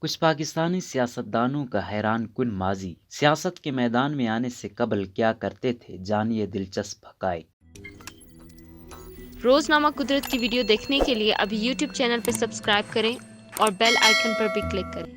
کچھ پاکستانی سیاستدانوں کا حیران کن ماضی، سیاست کے میدان میں آنے سے قبل کیا کرتے تھے، جانیے دلچسپ حقائق۔ روزنامہ قدرت کی ویڈیو دیکھنے کے لیے ابھی یوٹیوب چینل پر سبسکرائب کریں اور بیل آئیکن پر بھی کلک کریں۔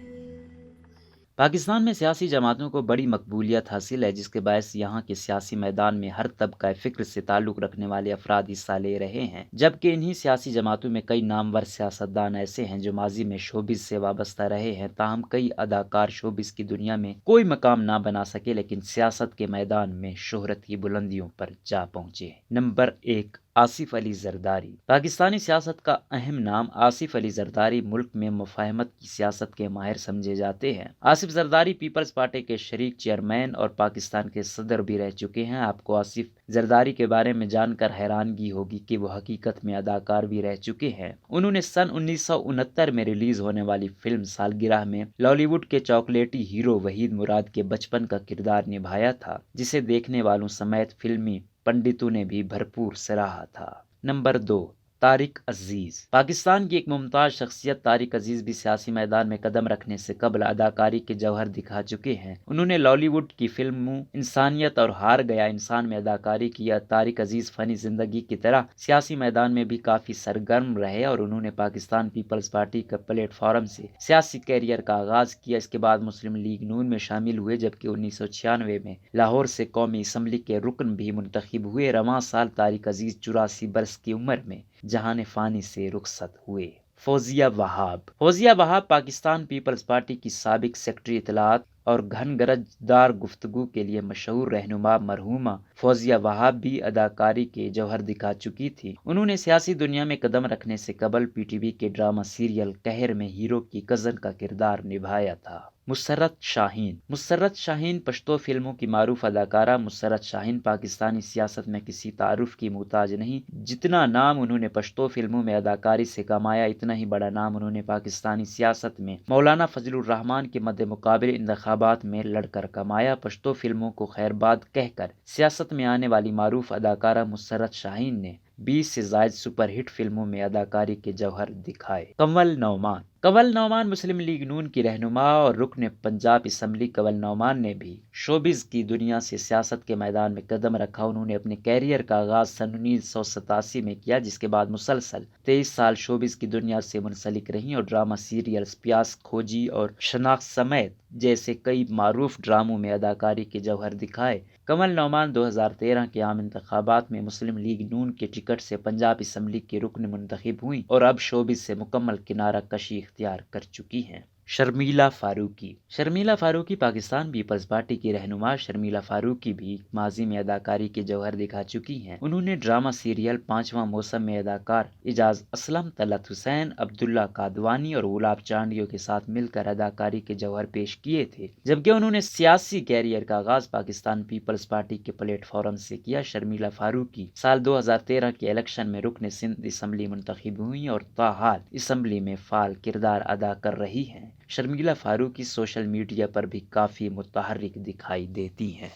پاکستان میں سیاسی جماعتوں کو بڑی مقبولیت حاصل ہے، جس کے باعث یہاں کے سیاسی میدان میں ہر طبقہ فکر سے تعلق رکھنے والے افراد حصہ لے رہے ہیں، جبکہ انہی سیاسی جماعتوں میں کئی نامور سیاستدان ایسے ہیں جو ماضی میں شوبز سے وابستہ رہے ہیں۔ تاہم کئی اداکار شوبز کی دنیا میں کوئی مقام نہ بنا سکے، لیکن سیاست کے میدان میں شہرت کی بلندیوں پر جا پہنچے۔ نمبر 1، آصف علی زرداری۔ پاکستانی سیاست کا اہم نام آصف علی زرداری ملک میں مفاہمت کی سیاست کے ماہر سمجھے جاتے ہیں۔ آصف زرداری پیپلز پارٹی کے شریک چیئرمین اور پاکستان کے صدر بھی رہ چکے ہیں۔ آپ کو آصف زرداری کے بارے میں جان کر حیرانگی ہوگی کہ وہ حقیقت میں اداکار بھی رہ چکے ہیں۔ انہوں نے سن 1969 میں ریلیز ہونے والی فلم سالگرہ میں لالی ووڈ کے چاکلیٹی ہیرو وحید مراد کے بچپن کا کردار نبھایا تھا، جسے دیکھنے والوں سمیت فلمی پنڈتوں نے بھی بھرپور سراہا تھا۔ نمبر 2، طارق عزیز۔ پاکستان کی ایک ممتاز شخصیت طارق عزیز بھی سیاسی میدان میں قدم رکھنے سے قبل اداکاری کے جوہر دکھا چکے ہیں۔ انہوں نے لالی ووڈ کی فلموں انسانیت اور ہار گیا انسان میں اداکاری کی۔ طارق عزیز فنی زندگی کی طرح سیاسی میدان میں بھی کافی سرگرم رہے اور انہوں نے پاکستان پیپلز پارٹی کا پلیٹ فارم سے سیاسی کیریئر کا آغاز کیا۔ اس کے بعد مسلم لیگ نون میں شامل ہوئے، جبکہ 1996 میں لاہور سے قومی اسمبلی کے رکن بھی منتخب ہوئے۔ رواں سال طارق عزیز 84 برس کی عمر میں جہان فانی سے رخصت ہوئے۔ فوزیہ وہاب۔ فوزیہ وہاب پاکستان پیپلز پارٹی کی سابق سیکرٹری اطلاعات اور گھن گرج دار گفتگو کے لیے مشہور رہنما مرحومہ فوزیہ وہاب بھی اداکاری کے جوہر دکھا چکی تھی۔ انہوں نے سیاسی دنیا میں قدم رکھنے سے قبل پی ٹی وی کے ڈرامہ سیریل قہر میں ہیرو کی کزن کا کردار نبھایا تھا۔ مسرت شاہین۔ مسرت شاہین پشتو فلموں کی معروف اداکارہ مسرت شاہین پاکستانی سیاست میں کسی تعارف کی محتاج نہیں۔ جتنا نام انہوں نے پشتو فلموں میں اداکاری سے کمایا، اتنا ہی بڑا نام انہوں نے پاکستانی سیاست میں مولانا فضل الرحمان کے مد مقابل انتخابات میں لڑ کر کمایا۔ پشتو فلموں کو خیر باد کہہ کر سیاست میں آنے والی معروف اداکارہ مسرت شاہین نے 20 سے زائد سپر ہٹ فلموں میں اداکاری کے جوہر دکھائے۔ کنول نعمان۔ کنول نعمان مسلم لیگ نون کی رہنما اور رکن پنجاب اسمبلی۔ کنول نعمان نے بھی شوبز کی دنیا سے سیاست کے میدان میں قدم رکھا۔ انہوں نے اپنے کیریئر کا آغاز سن 1987 میں کیا، جس کے بعد مسلسل 23 سال شوبز کی دنیا سے منسلک رہیں اور ڈرامہ سیریلز پیاس کھوجی اور شناخت سمیت جیسے کئی معروف ڈراموں میں اداکاری کے جوہر دکھائے۔ کنول نعمان 2013 کے عام انتخابات میں مسلم لیگ نون کے ٹکٹ سے پنجاب اسمبلی کے رکن منتخب ہوئیں اور اب شوبز سے مکمل کنارہ کشی اختیار کر چکی ہیں۔ شرمیلا فاروقی۔ شرمیلا فاروقی پاکستان پیپلز پارٹی کی رہنما شرمیلا فاروقی بھی ماضی میں اداکاری کے جوہر دکھا چکی ہیں۔ انہوں نے ڈرامہ سیریل پانچواں موسم میں اداکار اعجاز اسلم، طلعت حسین، عبداللہ قادوانی اور گلاب چانڈیو کے ساتھ مل کر اداکاری کے جوہر پیش کیے تھے، جبکہ انہوں نے سیاسی کیریئر کا آغاز پاکستان پیپلز پارٹی کے پلیٹ فارم سے کیا۔ شرمیلا فاروقی سال 2013 کے الیکشن میں رکن سندھ اسمبلی منتخب ہوئیں اور تاحال اسمبلی میں فعال کردار ادا کر رہی ہیں۔ شرمیلا فاروقی سوشل میڈیا پر بھی کافی متحرک دکھائی دیتی ہیں۔